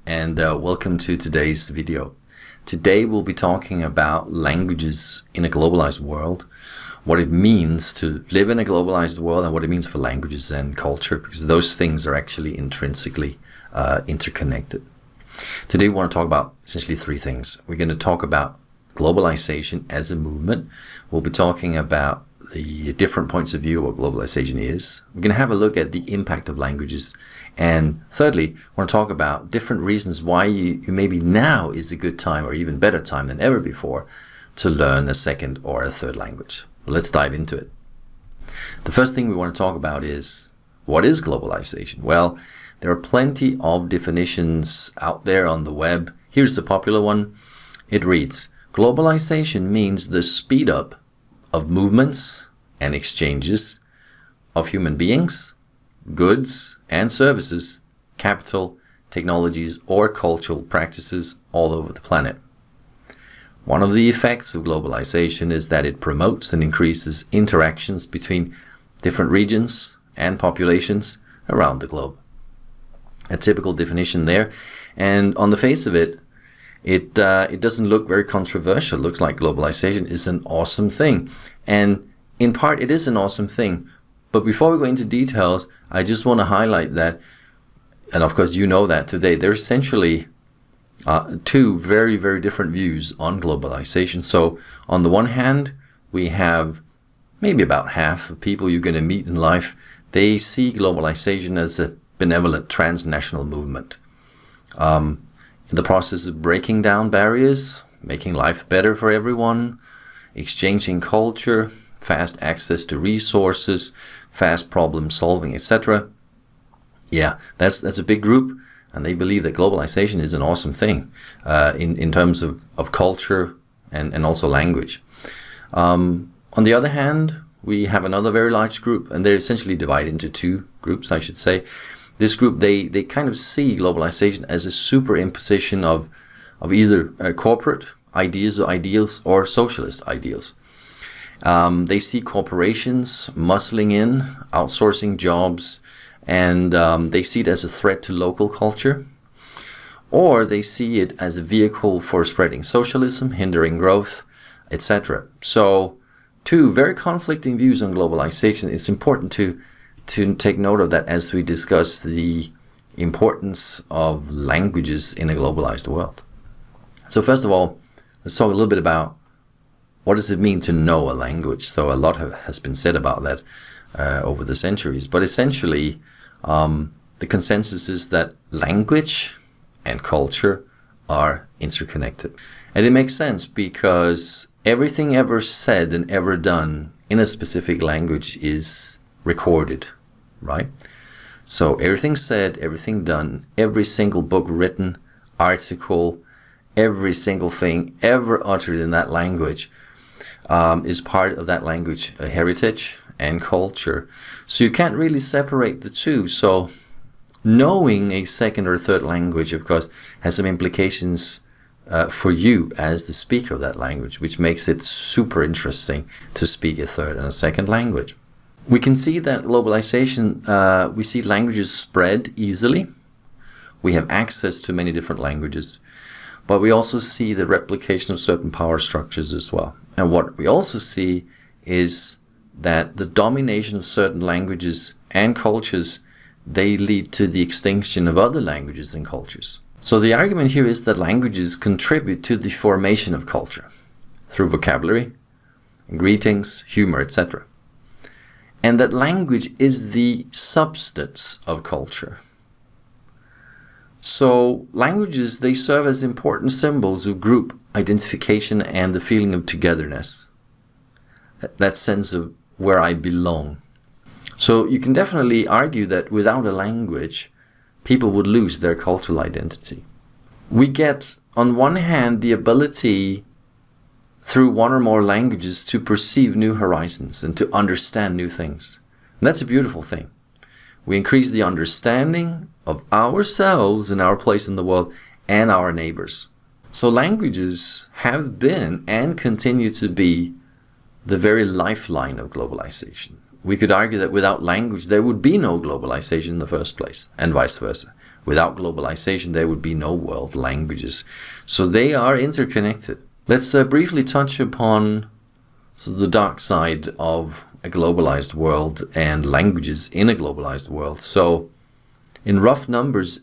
and welcome to today's video. Today we'll be talking about languages in a globalized world, what it means to live in a globalized world, and what it means for languages and culture, because those things are actually intrinsically interconnected. Today we want to talk about essentially three things. We're going to talk about globalization as a movement. We'll be talking about the different points of view of what globalization is. We're going to have a look at the impact of languages. And thirdly, I want to talk about different reasons why you maybe now is a good time or even better time than ever before to learn a second or a third language. Let's dive into it. The first thing we want to talk about is, what is globalization? Well, there are plenty of definitions out there on the web. Here's the popular one. It reads, globalization means the speed up of movements and exchanges of human beings, goods and services, capital, technologies, or cultural practices all over the planet. One of the effects of globalization is that it promotes and increases interactions between different regions and populations around the globe. A typical definition there, and on the face of it, it doesn't look very controversial. It looks like globalization is an awesome thing. And in part, it is an awesome thing. But before we go into details, I just want to highlight that, and of course you know that today, there's essentially two very, very different views on globalization. So on the one hand, we have maybe about half of people you're going to meet in life. They see globalization as a benevolent transnational movement. In the process of breaking down barriers, making life better for everyone, exchanging culture, fast access to resources, fast problem solving, etc. Yeah, that's a big group, and they believe that globalization is an awesome thing in terms of culture and also language. On the other hand, we have another very large group, and they're essentially divided into two groups, I should say. This group, they kind of see globalization as a superimposition of either corporate ideas or ideals or socialist ideals. They see corporations muscling in, outsourcing jobs, and they see it as a threat to local culture, or they see it as a vehicle for spreading socialism, hindering growth, etc. So, two very conflicting views on globalization. It's important to take note of that as we discuss the importance of languages in a globalized world. So first of all, let's talk a little bit about what does it mean to know a language. So a lot has been said about that over the centuries, but essentially the consensus is that language and culture are interconnected. And it makes sense because everything ever said and ever done in a specific language is recorded, right? So everything said, everything done, every single book written, article, every single thing ever uttered in that language is part of that language heritage and culture. So you can't really separate the two. So knowing a second or third language, of course, has some implications for you as the speaker of that language, which makes it super interesting to speak a third and a second language. We can see that globalization, we see languages spread easily. We have access to many different languages, but we also see the replication of certain power structures as well. And what we also see is that the domination of certain languages and cultures, they lead to the extinction of other languages and cultures. So the argument here is that languages contribute to the formation of culture through vocabulary, greetings, humor, etc. And that language is the substance of culture. So languages, they serve as important symbols of group identification and the feeling of togetherness. That sense of where I belong. So you can definitely argue that without a language, people would lose their cultural identity. We get, on one hand, the ability through one or more languages to perceive new horizons and to understand new things. And that's a beautiful thing. We increase the understanding of ourselves and our place in the world and our neighbors. So languages have been and continue to be the very lifeline of globalization. We could argue that without language there would be no globalization in the first place, and vice versa. Without globalization, there would be no world languages. So they are interconnected. Let's briefly touch upon the dark side of a globalized world and languages in a globalized world. So in rough numbers,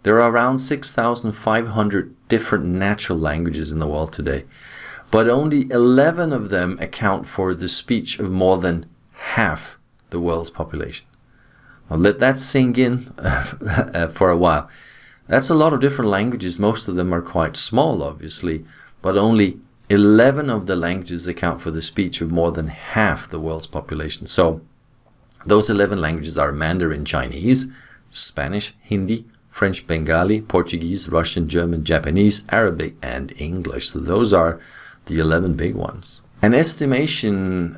there are around 6,500 different natural languages in the world today, but only 11 of them account for the speech of more than half the world's population. Now let that sink in for a while. That's a lot of different languages. Most of them are quite small, obviously, but only 11 of the languages account for the speech of more than half the world's population. So those 11 languages are Mandarin Chinese, Spanish, Hindi, French, Bengali, Portuguese, Russian, German, Japanese, Arabic, and English. So those are the 11 big ones. An estimation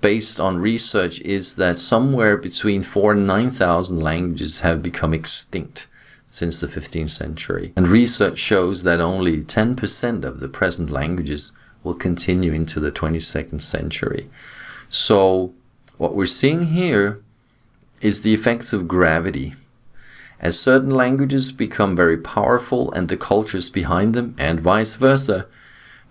based on research is that somewhere between 4,000 and 9,000 languages have become extinct since the 15th century. And research shows that only 10% of the present languages will continue into the 22nd century. So what we're seeing here is the effects of gravity. As certain languages become very powerful and the cultures behind them, and vice versa,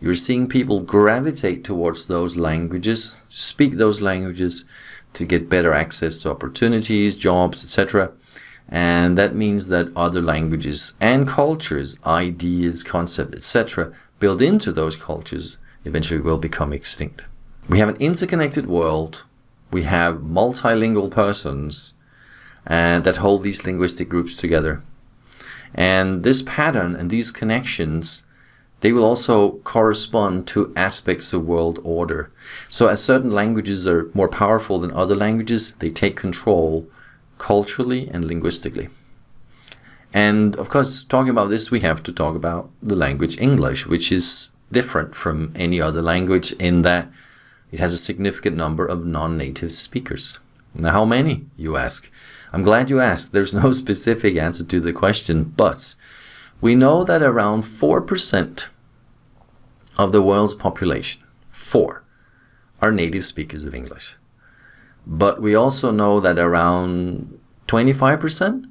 you're seeing people gravitate towards those languages, speak those languages to get better access to opportunities, jobs, etc. And that means that other languages and cultures, ideas, concepts, etc., built into those cultures eventually will become extinct. We have an interconnected world. We have multilingual persons that hold these linguistic groups together. And this pattern and these connections, they will also correspond to aspects of world order. So as certain languages are more powerful than other languages, they take control culturally and linguistically. And of course, talking about this, we have to talk about the language English, which is different from any other language in that it has a significant number of non-native speakers. Now, how many, you ask? I'm glad you asked. There's no specific answer to the question, but we know that around 4% of the world's population, 4, are native speakers of English. But we also know that around 25%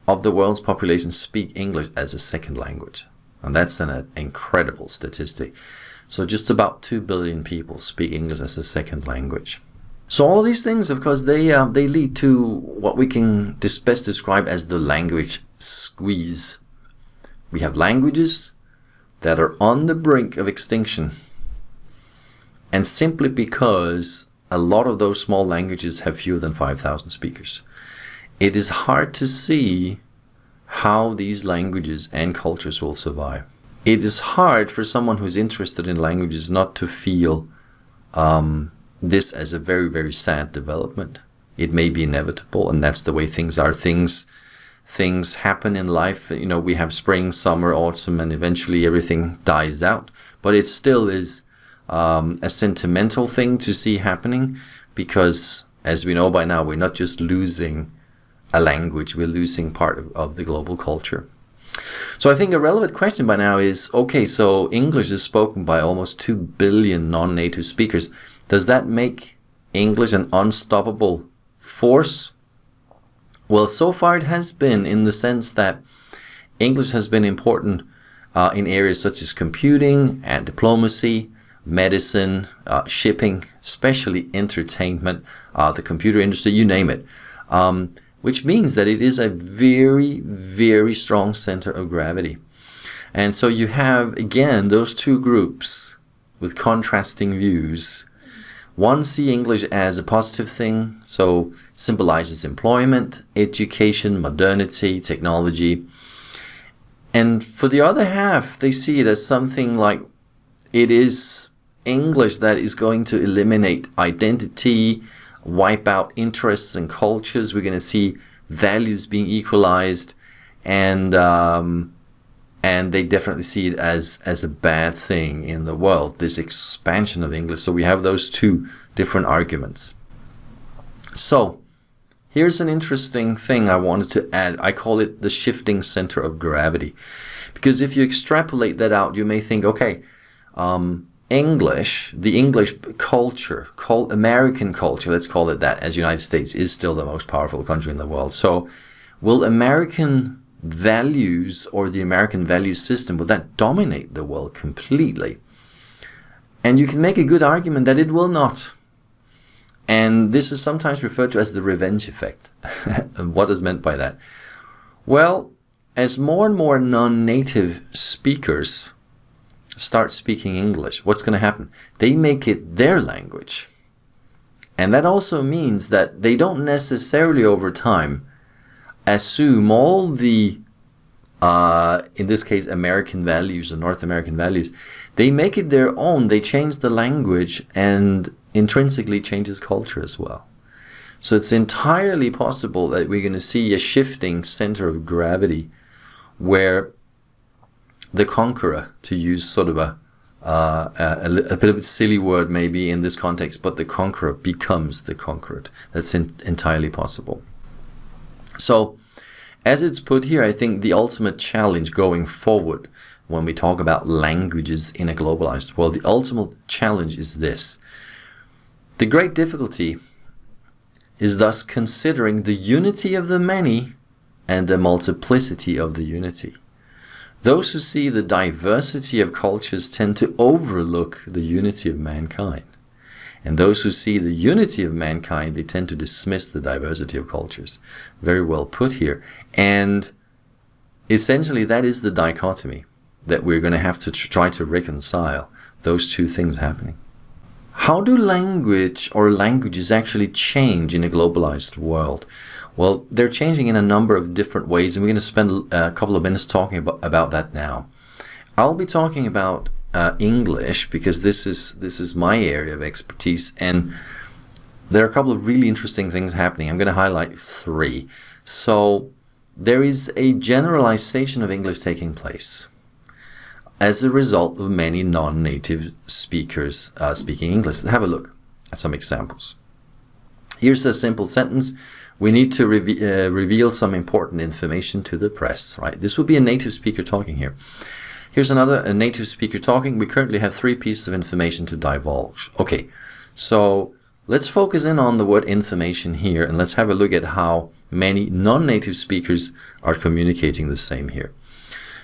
of the world's population speak English as a second language. And that's an incredible statistic. So just about 2 billion people speak English as a second language. So all these things, of course, they lead to what we can best describe as the language squeeze. We have languages that are on the brink of extinction. And simply because a lot of those small languages have fewer than 5,000 speakers, it is hard to see how these languages and cultures will survive. It is hard for someone who's interested in languages not to feel this as a very, very sad development. It may be inevitable, and that's the way things are. Things happen in life. You know, we have spring, summer, autumn, and eventually everything dies out. But it still is a sentimental thing to see happening, because as we know by now, we're not just losing a language, we're losing part of the global culture. So I think a relevant question by now is, okay, so English is spoken by almost 2 billion non-native speakers. Does that make English an unstoppable force? Well, so far it has been, in the sense that English has been important in areas such as computing and diplomacy, medicine, shipping, especially entertainment, the computer industry, you name it. Which means that it is a very, very strong center of gravity. And so you have, again, those two groups with contrasting views. One see English as a positive thing, so symbolizes employment, education, modernity, technology. And for the other half, they see it as something like it is English that is going to eliminate identity, wipe out interests and cultures. We're going to see values being equalized, and they definitely see it as a bad thing in the world, this expansion of English. So we have those two different arguments. So here's an interesting thing I wanted to add. I call it the shifting center of gravity, because if you extrapolate that out, you may think, okay, English, the English culture, American culture, let's call it that, as United States is still the most powerful country in the world. So will American values or the American value system, will that dominate the world completely? And you can make a good argument that it will not. And this is sometimes referred to as the revenge effect. And what is meant by that? Well, as more and more non-native speakers start speaking English, what's going to happen? They make it their language. And that also means that they don't necessarily over time assume all the, in this case, American values or North American values. They make it their own. They change the language and intrinsically changes culture as well. So it's entirely possible that we're going to see a shifting center of gravity where the conqueror, to use sort of a bit of a silly word maybe in this context, but the conqueror becomes the conquered. That's entirely possible. So as it's put here, I think the ultimate challenge going forward when we talk about languages in a globalized world, the ultimate challenge is this. The great difficulty is thus considering the unity of the many and the multiplicity of the unity. Those who see the diversity of cultures tend to overlook the unity of mankind. And those who see the unity of mankind, they tend to dismiss the diversity of cultures. Very well put here. And essentially that is the dichotomy that we're going to have to try to reconcile, those two things happening. How do language or languages actually change in a globalized world? Well, they're changing in a number of different ways, and we're going to spend a couple of minutes talking about that now. I'll be talking about English because this is my area of expertise, and there are a couple of really interesting things happening. I'm going to highlight three. So there is a generalization of English taking place as a result of many non-native speakers speaking English. Have a look at some examples. Here's a simple sentence. We need to reveal some important information to the press, right? This would be a native speaker talking here. Here's a native speaker talking. We currently have 3 pieces of information to divulge. Okay, so let's focus in on the word information here, and let's have a look at how many non-native speakers are communicating the same here.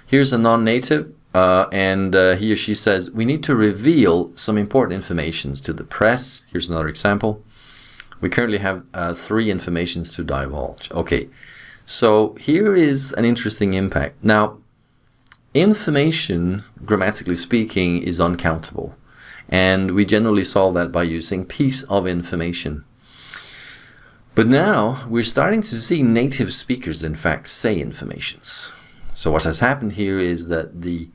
Here's a non-native, and he or she says, we need to reveal some important information to the press. Here's another example. We currently have 3 informations to divulge. Okay, so here is an interesting impact. Now, information, grammatically speaking, is uncountable. And we generally solve that by using piece of information. But now we're starting to see native speakers, in fact, say informations. So what has happened here is that the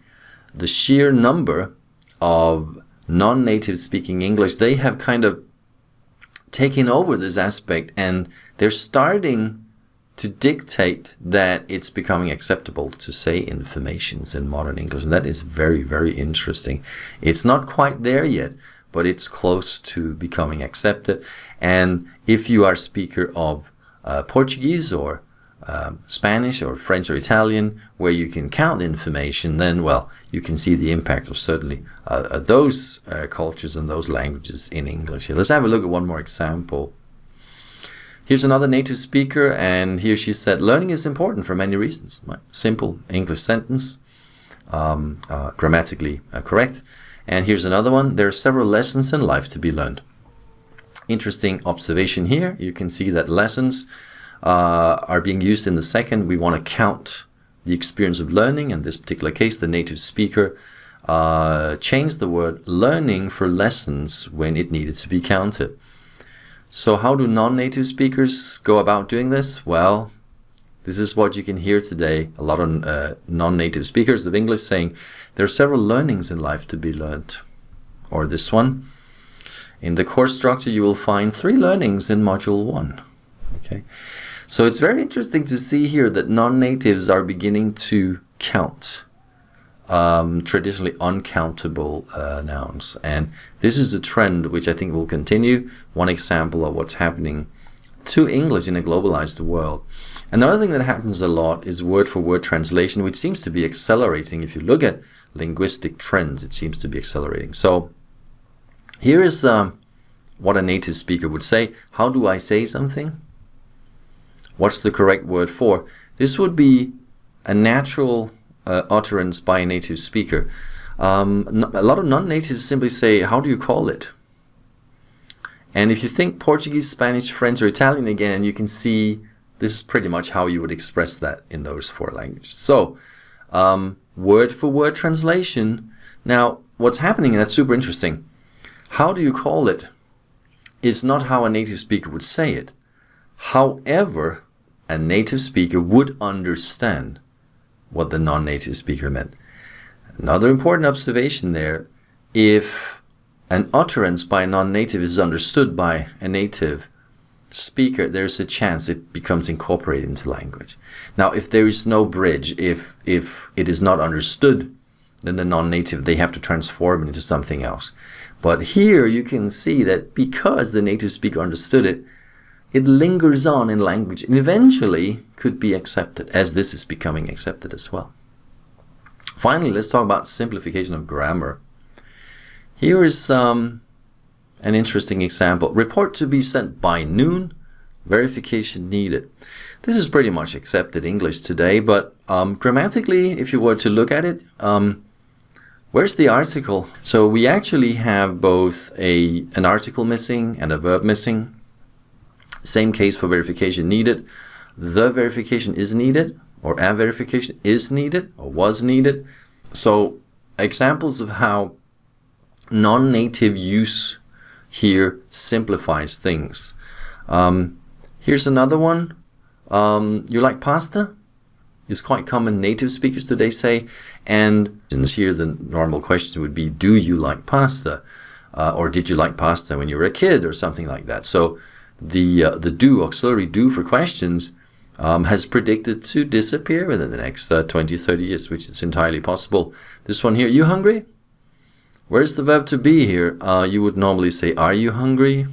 sheer number of non-native speaking English, they have kind of taking over this aspect, and they're starting to dictate that it's becoming acceptable to say informations in modern English. And that is very, very interesting. It's not quite there yet, but it's close to becoming accepted. And if you are a speaker of Portuguese or Spanish or French or Italian, where you can count information, then, well, you can see the impact of certainly those cultures and those languages in English. Let's have a look at one more example. Here's another native speaker, and here she said, learning is important for many reasons. Right? Simple English sentence, grammatically correct. And here's another one. There are several lessons in life to be learned. Interesting observation here. You can see that lessons are being used in the second. We want to count the experience of learning. In this particular case, the native speaker changed the word learning for lessons when it needed to be counted. So how do non-native speakers go about doing this? Well, this is what you can hear today. A lot of non-native speakers of English saying there are several learnings in life to be learned. Or this one. In the course structure, you will find 3 learnings in module 1. Okay. So it's very interesting to see here that non-natives are beginning to count traditionally uncountable nouns. And this is a trend which I think will continue. One example of what's happening to English in a globalized world. Another thing that happens a lot is word-for-word translation, which seems to be accelerating. If you look at linguistic trends, it seems to be accelerating. So here is what a native speaker would say. How do I say something? What's the correct word for? This would be a natural utterance by a native speaker. A lot of non-natives simply say, how do you call it? And if you think Portuguese, Spanish, French, or Italian again, you can see this is pretty much how you would express that in those 4 languages. So, word-for-word translation. Now, what's happening, and that's super interesting, how do you call it is not how a native speaker would say it. However, a native speaker would understand what the non-native speaker meant. Another important observation there, if an utterance by a non-native is understood by a native speaker, there's a chance it becomes incorporated into language. Now, if there is no bridge, if it is not understood, then the non-native, they have to transform it into something else. But here you can see that because the native speaker understood it, it lingers on in language and eventually could be accepted, as this is becoming accepted as well. Finally, let's talk about simplification of grammar. Here is an interesting example. Report to be sent by noon, verification needed. This is pretty much accepted English today, but grammatically, if you were to look at it, where's the article? So we actually have both an article missing and a verb missing. Same case for verification needed. The verification is needed, or a verification is needed, or was needed. So examples of how non-native use here simplifies things. Here's another one. You like pasta? Is quite common native speakers today say. And here the normal question would be, do you like pasta? Or did you like pasta when you were a kid, or something like that. So the do, auxiliary do for questions, has predicted to disappear within the next 20, 30 years, which is entirely possible. This one here, you hungry? Where's the verb to be here? You would normally say, are you hungry?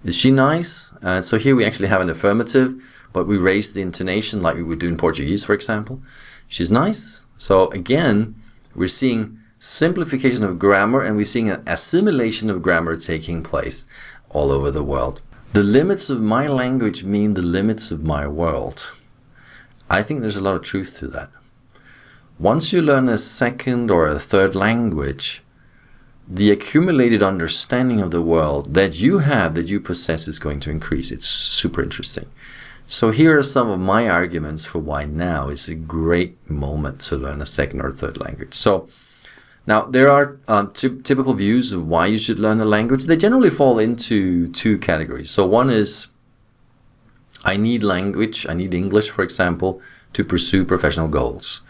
Is she nice? So here we actually have an affirmative, but we raise the intonation like we would do in Portuguese, for example. She's nice. So again, we're seeing simplification of grammar, and we're seeing an assimilation of grammar taking place all over the world. The limits of my language mean the limits of my world. I think there's a lot of truth to that. Once you learn a second or a third language, the accumulated understanding of the world that you have, that you possess, is going to increase. It's super interesting. So here are some of my arguments for why now is a great moment to learn a second or third language. So now there are typical views of why you should learn a language. They generally fall into 2 categories. So one is, I need language, I need English, for example, to pursue professional goals.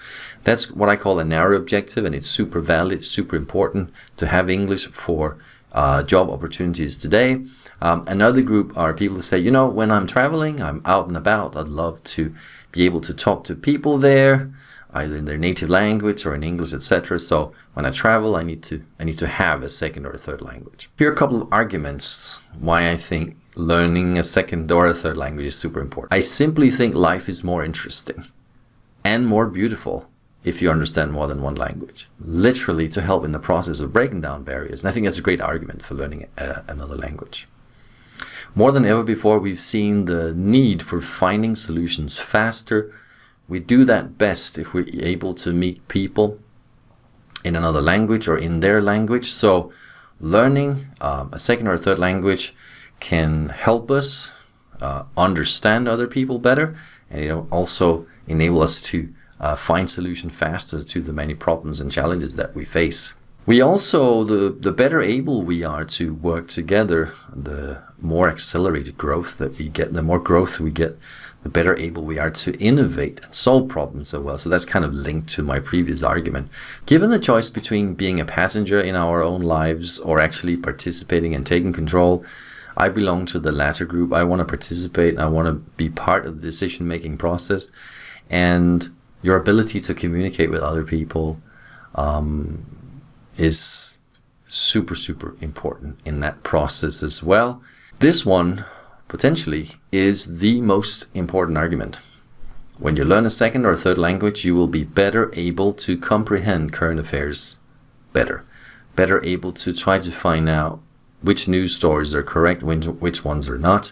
That's what I call a narrow objective, and it's super valid, it's super important to have English for job opportunities today. Another group are people who say, you know, when I'm traveling, I'm out and about, I'd love to be able to talk to people there, either in their native language or in English, etc. So when I travel, I need to have a second or a third language. Here are a couple of arguments why I think learning a second or a third language is super important. I simply think life is more interesting and more beautiful if you understand more than one language, literally to help in the process of breaking down barriers. And I think that's a great argument for learning another language. More than ever before, we've seen the need for finding solutions faster. We do that best if we're able to meet people in another language or in their language. So learning a second or third language can help us understand other people better, and it'll also enable us to find solutions faster to the many problems and challenges that we face. We also, the better able we are to work together, the more accelerated growth that we get, the more growth we get, the better able we are to innovate and solve problems as well. So that's kind of linked to my previous argument. Given the choice between being a passenger in our own lives or actually participating and taking control, I belong to the latter group. I want to participate. I want to be part of the decision-making process. And your ability to communicate with other people is super, super important in that process as well. This one, potentially, is the most important argument. When you learn a second or third language, you will be better able to comprehend current affairs better able to try to find out which news stories are correct, which ones are not.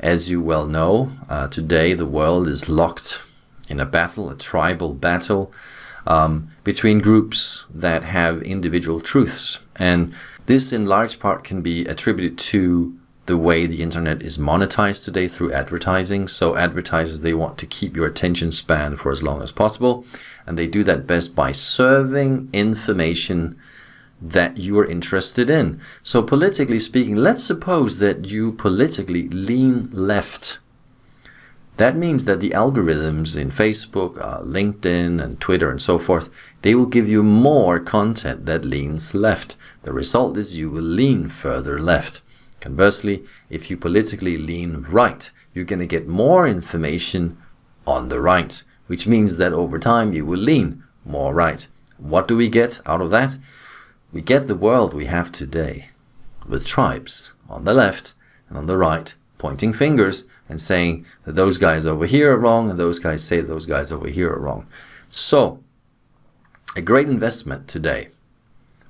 As you well know, today the world is locked in a battle, a tribal battle, between groups that have individual truths. And this in large part can be attributed to the way the internet is monetized today through advertising. So advertisers, they want to keep your attention span for as long as possible. And they do that best by serving information that you are interested in. So politically speaking, let's suppose that you politically lean left. That means that the algorithms in Facebook, LinkedIn and Twitter and so forth, they will give you more content that leans left. The result is you will lean further left. Conversely, if you politically lean right, you're going to get more information on the right, which means that over time you will lean more right. What do we get out of that? We get the world we have today, with tribes on the left and on the right pointing fingers and saying that those guys over here are wrong and those guys say those guys over here are wrong. So, a great investment today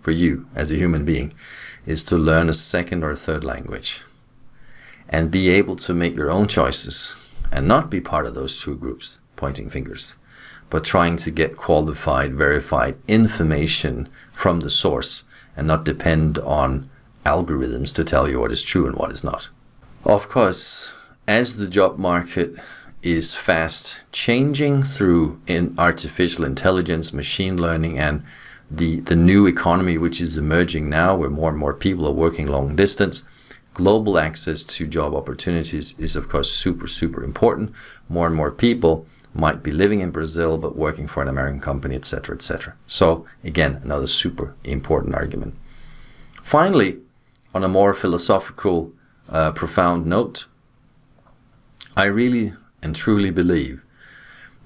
for you as a human being is to learn a second or third language and be able to make your own choices and not be part of those two groups pointing fingers, but trying to get qualified, verified information from the source and not depend on algorithms to tell you what is true and what is not. Of course, as the job market is fast changing through artificial intelligence, machine learning, and the new economy which is emerging now, where more and more people are working long distance, global access to job opportunities is of course super important. More and more people might be living in Brazil but working for an American company, etc., etc. So again, another super important argument. Finally, on a more philosophical, profound note, I really and truly believe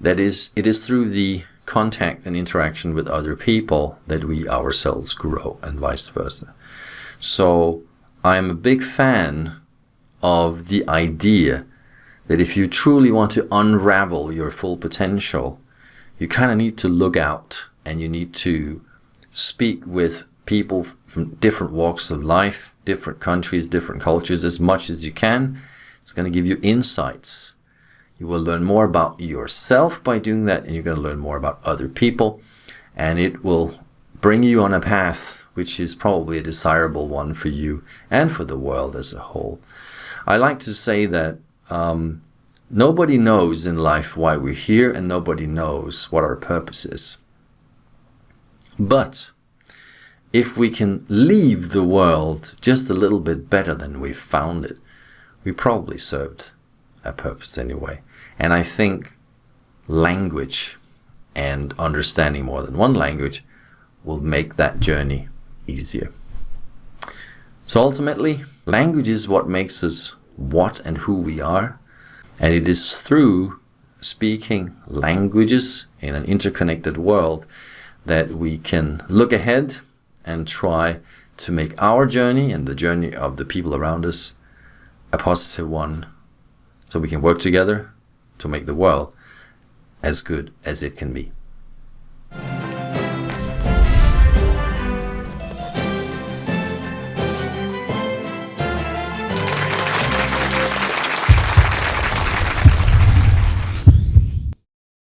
that it is through the contact and interaction with other people that we ourselves grow, and vice versa. So I'm a big fan of the idea that if you truly want to unravel your full potential, you kind of need to look out and you need to speak with people from different walks of life, different countries, different cultures as much as you can. It's going to give you insights. You will learn more about yourself by doing that, and you're going to learn more about other people, and it will bring you on a path which is probably a desirable one for you and for the world as a whole. I like to say that nobody knows in life why we're here, and nobody knows what our purpose is. But if we can leave the world just a little bit better than we found it, we probably served a purpose anyway. And I think language and understanding more than one language will make that journey easier. So ultimately, language is what makes us what and who we are. And it is through speaking languages in an interconnected world that we can look ahead and try to make our journey and the journey of the people around us a positive one, so we can work together to make the world as good as it can be.